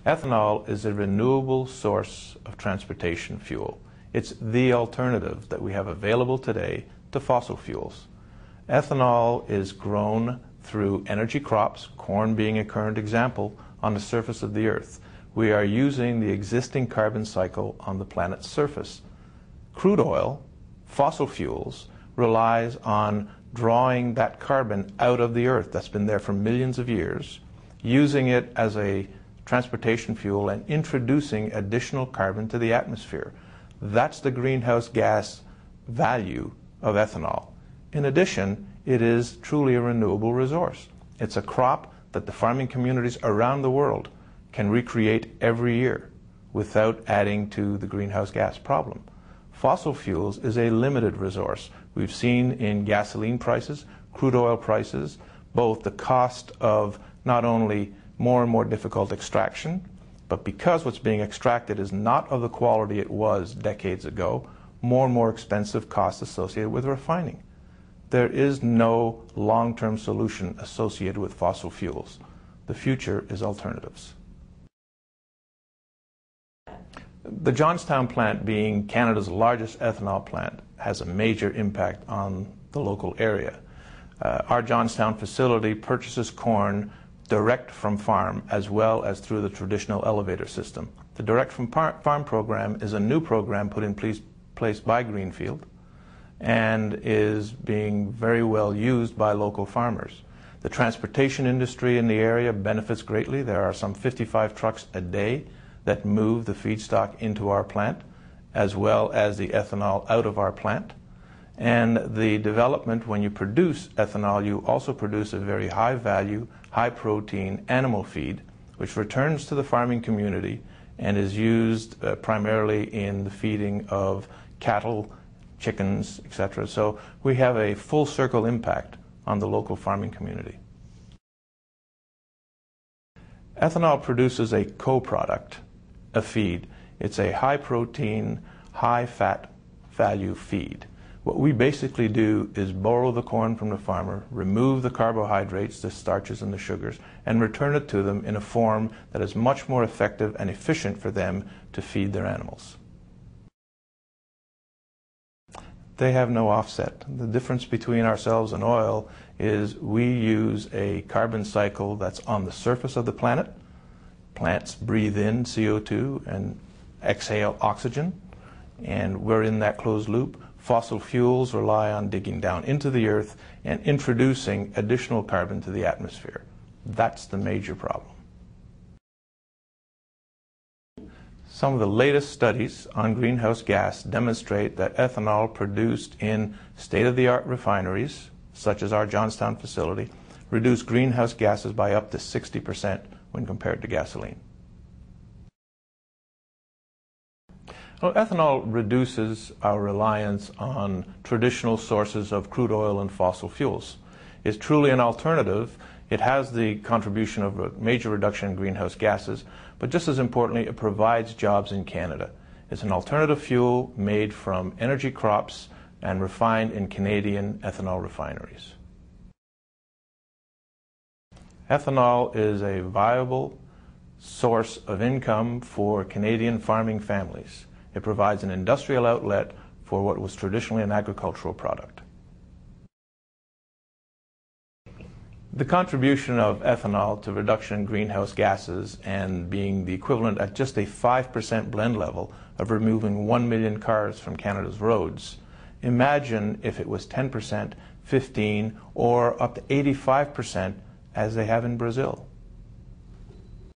Ethanol is a renewable source of transportation fuel. It's the alternative that we have available today to fossil fuels. Ethanol is grown through energy crops, corn being a current example, on the surface of the earth. We are using the existing carbon cycle on the planet's surface. Crude oil, fossil fuels, relies on drawing that carbon out of the earth that's been there for millions of years, using it as a transportation fuel and introducing additional carbon to the atmosphere. That's the greenhouse gas value of ethanol. In addition, it is truly a renewable resource. It's a crop that the farming communities around the world can recreate every year without adding to the greenhouse gas problem. Fossil fuels is a limited resource. We've seen in gasoline prices, crude oil prices, both the cost of not only more and more difficult extraction, but because what's being extracted is not of the quality it was decades ago, more and more expensive costs associated with refining. There is no long-term solution associated with fossil fuels. The future is alternatives. The Johnstown plant, being Canada's largest ethanol plant, has a major impact on the local area. Our Johnstown facility purchases corn direct from farm as well as through the traditional elevator system. The direct from farm program is a new program put in place by Greenfield and is being very well used by local farmers. The transportation industry in the area benefits greatly. There are some 55 trucks a day that move the feedstock into our plant, as well as the ethanol out of our plant. And the development, when you produce ethanol, you also produce a very high value, high protein animal feed, which returns to the farming community and is used primarily in the feeding of cattle, chickens, etc. So we have a full circle impact on the local farming community. Ethanol produces a co-product, a feed. It's a high protein, high fat value feed. What we basically do is borrow the corn from the farmer, remove the carbohydrates, the starches and the sugars, and return it to them in a form that is much more effective and efficient for them to feed their animals. They have no offset. The difference between ourselves and oil is we use a carbon cycle that's on the surface of the planet. Plants breathe in CO2 and exhale oxygen, and we're in that closed loop. Fossil fuels rely on digging down into the earth and introducing additional carbon to the atmosphere. That's the major problem. Some of the latest studies on greenhouse gas demonstrate that ethanol produced in state-of-the-art refineries, such as our Johnstown facility, reduce greenhouse gases by up to 60% when compared to gasoline. Well, ethanol reduces our reliance on traditional sources of crude oil and fossil fuels. It's truly an alternative. It has the contribution of a major reduction in greenhouse gases, but just as importantly, it provides jobs in Canada. It's an alternative fuel made from energy crops and refined in Canadian ethanol refineries. Ethanol is a viable source of income for Canadian farming families. It provides an industrial outlet for what was traditionally an agricultural product. The contribution of ethanol to reduction in greenhouse gases and being the equivalent at just a 5% blend level of removing 1 million cars from Canada's roads. Imagine if it was 10%, 15%, or up to 85% as they have in Brazil.